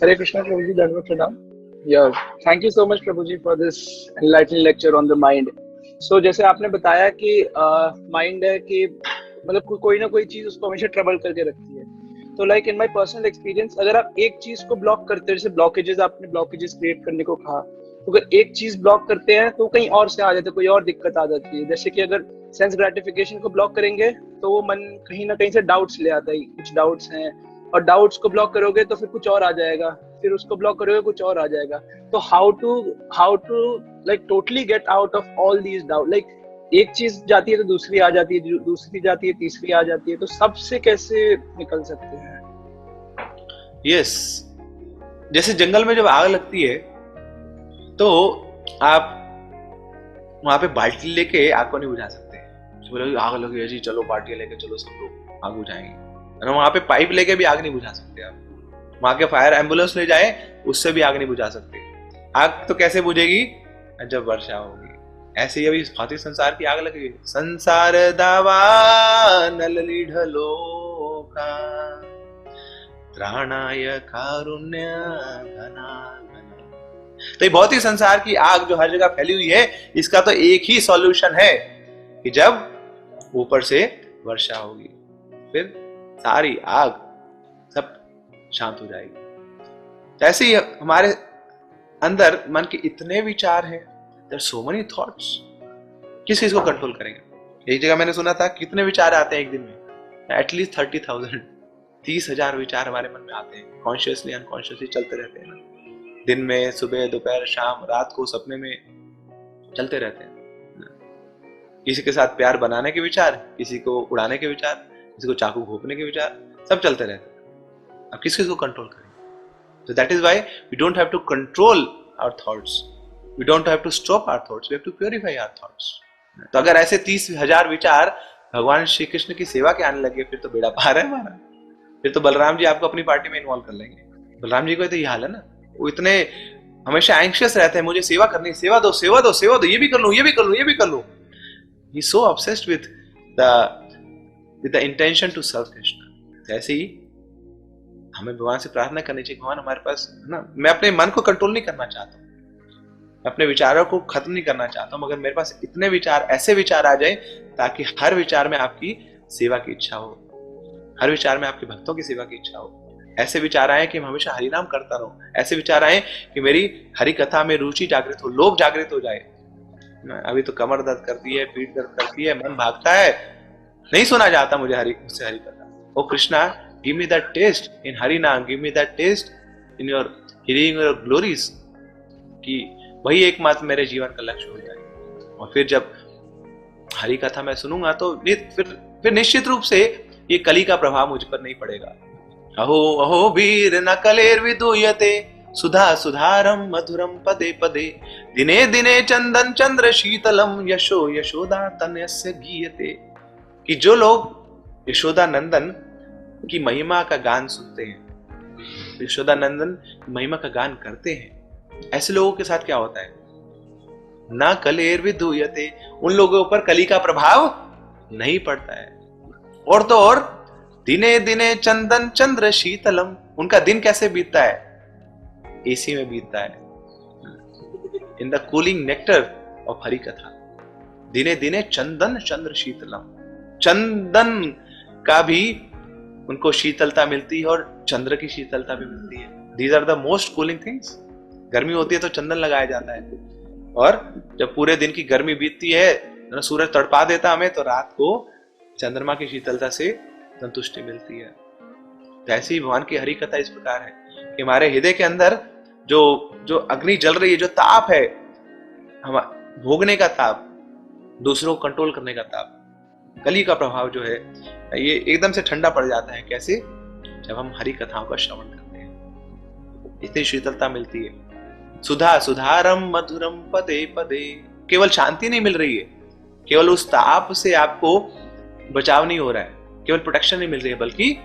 Hare Krishna, Prabhuji, Dhanvat Pranam. Yeah, thank you so much, Prabhuji, for this enlightening lecture on the mind. So, जैसे आपने बताया कि mind है कि मतलब कोई ना कोई चीज उसको हमेशा ट्रबल करके रखती है। तो like in my personal experience, अगर आप एक चीज को ब्लॉक करते हैं, जैसे ब्लॉकेजेस, आपने ब्लॉकेजेस क्रिएट करने को कहा, तो अगर एक चीज ब्लॉक करते हैं तो कहीं और से आ जाते हैं, कोई और दिक्कत आ जाती है। जैसे कि अगर सेंस ग्रेटिफिकेशन को ब्लॉक करेंगे तो वो मन कहीं ना कहीं से डाउट्स ले आता है, कुछ डाउट्स हैं, और डाउट्स को ब्लॉक करोगे तो फिर कुछ और आ जाएगा, फिर उसको ब्लॉक करोगे कुछ और आ जाएगा। तो how to like totally get out of all these doubt, like एक चीज जाती है तो दूसरी आ जाती है, दूसरी जाती है तीसरी आ जाती है, तो सबसे कैसे निकल सकते हैं? यस, जैसे जंगल में जब आग लगती है तो आप वहां पे बाल्टी लेके आग को नहीं बुझा सकते। बोले आग लगी है जी, चलो बाल्टी लेके चलो सब लोग आग बुझाएंगे। वहां पे पाइप लेके भी आग नहीं बुझा सकते आप। वहां के फायर एम्बुलेंस ले जाए, उससे भी आग नहीं बुझा सकते। आग तो कैसे बुझेगी? जब वर्षा होगी। ऐसे ही अभी भौतिक संसार की आग लगी। संसार दावा नलली ढलो का त्राणाय कारुण्य घना घना। तो ये भौतिक संसार की आग जो हर जगह फैली हुई है, इसका तो एक ही सॉल्यूशन है कि जब ऊपर से वर्षा होगी, फिर सारी आग सब शांत हो जाएगी। ऐसे ही हमारे अंदर मन के इतने विचार हैं, देयर सो मेनी थॉट्स, किस चीज को कंट्रोल करेंगे? एक जगह मैंने सुना था कितने विचार आते हैं एक दिन में, एटलीस्ट 30,000, 30,000 विचार हमारे मन में आते हैं, कॉन्शियसली अनकॉन्शियसली चलते रहते हैं ना। दिन में, सुबह, दोपहर, शाम, रात को, सपने में चलते रहते हैं। किसी के साथ प्यार बनाने के विचार, किसी को उड़ाने के विचार, किसी को चाकू घोंपने के विचार, सब चलते रहते हैं। अब किस को कंट्रोल करें? So that is why we don't have to control our thoughts. We don't have to stop our thoughts. We have to purify our thoughts. तो अगर ऐसे 30,000 विचार भगवान श्री कृष्ण की सेवा के आने लगे, फिर तो बेड़ा पार है हमारा। फिर तो बलराम जी आपको अपनी पार्टी में इन्वॉल्व कर लेंगे। बलराम जी को तो ये हाल है ना, वो इतने हमेशा एंक्शियस रहते हैं, मुझे सेवा करनी, सेवा दो सेवा दो सेवा दो, ये भी कर लूं, ये भी कर लूं, ये भी कर लूं। He is so obsessed with the intention to serve Krishna. ऐसे ही हमें भगवान से प्रार्थना करनी चाहिए, भगवान हमारे पास ना, मैं अपने मन को कंट्रोल नहीं करना चाहता हूँ, अपने विचारों को खत्म नहीं करना चाहता हूँ, मगर मेरे पास इतने विचार, ऐसे विचार आ जाए ताकि हर विचार में आपकी सेवा की इच्छा हो, हर विचार में आपके भक्तों की सेवा की इच्छा हो। ऐसे विचार आए कि मैं हमेशा हरि नाम करता रहूं, ऐसे विचार आए कि मेरी हरि कथा में रुचि जागृत हो, लोग जागृत हो जाए। अभी तो कमर दर्द करती है, पीठ दर्द करती है, मन भागता है, नहीं सुना जाता मुझे मुझसे हरि कथा। ओ Krishna, give me that taste in Hari Naam, give me that taste in your hearing your glories, कि वही एकमात्र मेरे जीवन का लक्ष्य हो जाए। और फिर जब हरि कथा मैं सुनूंगा तो फिर निश्चित रूप से ये कली का प्रभाव मुझ पर नहीं पड़ेगा। अहो अहो वीर न कलेर विदुयते सुधा सुधारम मधुरम पदे पदे दिने दिने चंदन चंद्र शीतलम यशो यशोदा तनयस्य गीयते। कि जो लोग यशोदा नंदन की महिमा का गान सुनते हैं, यशोदा नंदन महिमा का गान करते हैं, ऐसे लोगों के साथ क्या होता है? ना कलेर विदुयते, उन लोगों पर कली का प्रभाव नहीं पड़ता है। और तो और दिने दिने चंदन चंद्र शीतलम, उनका दिन कैसे बीतता है? एसी में बीतता है, in the cooling nectar of Hari कथा। दिने दिने चंदन चंद्र शीतलम, चंदन का भी उनको शीतलता मिलती है और चंद्र की शीतलता भी मिलती है। These are the most cooling things. गर्मी होती है तो चंदन लगाया जाता है, और जब पूरे दिन की गर्मी बीतती है, सूरज तड़पा देता हमें, तो रात को चंद्रमा की शीतलता से संतुष्टि मिलती है। तो ऐसी ही भगवान की हरि कथा इस प्रकार है कि हमारे हृदय के अंदर जो अग्नि जल रही है, जो ताप है, हम भोगने का ताप, दूसरों को कंट्रोल करने का ताप, कली का प्रभाव जो है, ये एकदम से ठंडा पड़ जाता है। कैसे? जब हम हरि कथाओं का श्रवण करते हैं, इतनी शीतलता मिलती है। सुधा सुधारम मधुरम पदे पदे, केवल शांति नहीं मिल रही है, केवल उस ताप से आपको बचाव नहीं हो रहा है, केवल प्रोटेक्शन नहीं मिल रही है, बल्कि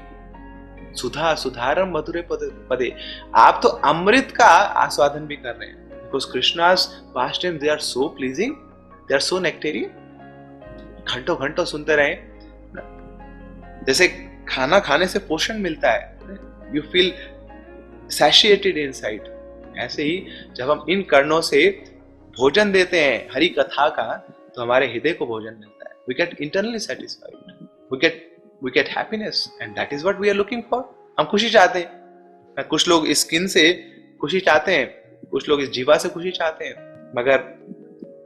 सुधा सुधारम मधुरे पदे, आप तो अमृत का आस्वादन भी कर रहे हैं। Because Krishna's pastimes they are so pleasing, they are so nectarean. घंटों घंटों सुनते रहे, जैसे खाना खाने से पोषण मिलता है, यू फील satiated inside. ऐसे ही जब हम इन कर्णों से भोजन देते हैं हरि कथा का, तो हमारे हृदय को भोजन मिलता है. We get internally satisfied. We get happiness, and that is what we are looking for. हम खुशी चाहते हैं. कुछ लोग इस स्किन से खुशी चाहते हैं, कुछ लोग इस जीवा से खुशी चाहते हैं, मगर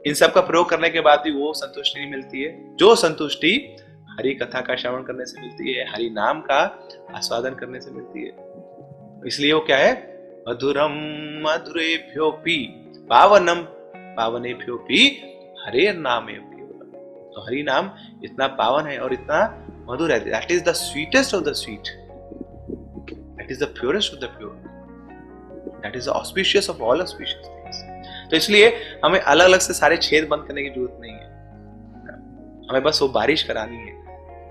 इन सब का प्रयोग करने के बाद भी वो संतुष्टि नहीं मिलती है जो संतुष्टि हरि कथा का श्रवण करने से मिलती है, हरि नाम का आस्वादन करने से मिलती है. इसलिए वो क्या है, मधुरम मधुरेभ्योपि पावनम पावनेभ्योपि हरे नामे केवलम. तो हरि नाम इतना पावन है और इतना मधुर है. That is the sweetest of the sweet, that is the purest of the pure, that is the auspicious of all auspicious things. तो इसलिए हमें अलग अलग से सारे छेद बंद करने की जरूरत नहीं है. हमें बस वो बारिश करानी है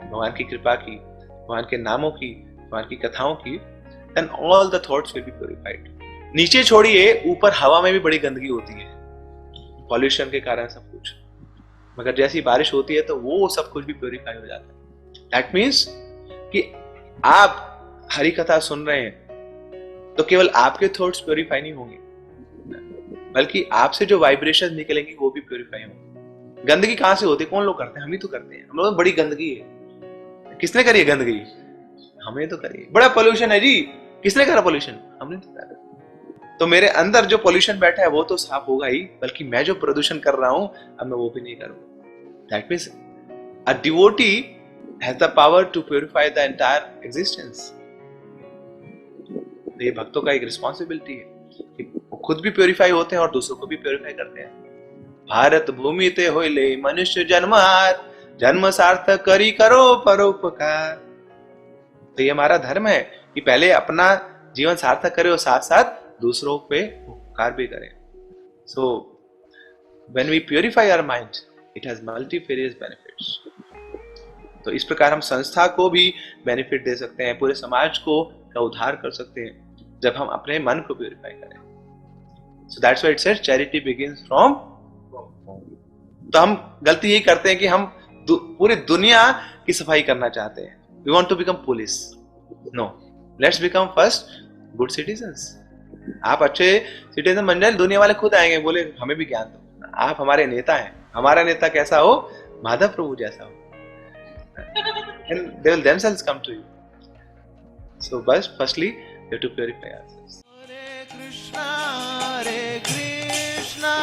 भगवान की कृपा की, भगवान के नामों की, भगवान की कथाओं की. then all the thoughts will be purified. नीचे छोड़िए, ऊपर हवा में भी बड़ी गंदगी होती है पॉल्यूशन के कारण सब कुछ, मगर जैसी बारिश होती है तो वो सब कुछ भी प्योरीफाई हो जाता है. दैट मीन्स कि आप हरि कथा सुन रहे हैं तो केवल आपके थॉट्स प्योरीफाई नहीं होंगे, बल्कि आपसे जो वाइब्रेशन निकलेंगी वो भी प्योरीफाई होंगी. गंदगी कहां से होती है, कौन लोग करते हैं, हम ही तो करते हैं. हम लोग बड़ी गंदगी है, किसने करी है गंदगी, हमने तो करी. बड़ा पोल्यूशन है जी, किसने करा पोल्यूशन, हमने तो करा. तो मेरे अंदर जो पोल्यूशन बैठा है वो तो साफ होगा ही, बल्कि मैं जो प्रदूषण कर रहा हूं अब मैं वो भी नहीं करूंगा. That means a devotee has the power to purify the entire existence. ये भक्तों का एक रिस्पॉन्सिबिलिटी है कि वो खुद भी प्योरीफाई होते हैं और दूसरों को भी प्योरीफाई करते हैं. भारत भूमि ते होइले मनुष्य जन्मार, जन्म सार्थक करी करो परोपकार. तो ये हमारा धर्म है कि पहले अपना जीवन सार्थक करें और साथ साथ दूसरों पे उपकार भी करें. So when we purify our mind it has multifarious benefits. तो इस प्रकार हम संस्था को भी बेनिफिट दे सकते हैं, पूरे समाज को का उद्धार कर सकते हैं जब हम अपने मन को प्योरीफाई करें. So that's why it said charity begins from. तो हम गलती यही करते हैं कि हम पूरी दुनिया की सफाई करना चाहते हैं. We want to become police. No, let's become first good citizens. आप अच्छे सिटीजन बन जाए, दुनिया वाले खुद आएंगे, बोले हमें भी ज्ञान दो, आप हमारे नेता हैं. हमारा नेता कैसा हो, माधव प्रभु जैसा हो. And they will themselves come to you. So firstly you have to purify ourselves. Hare Krishna, Hare Krishna.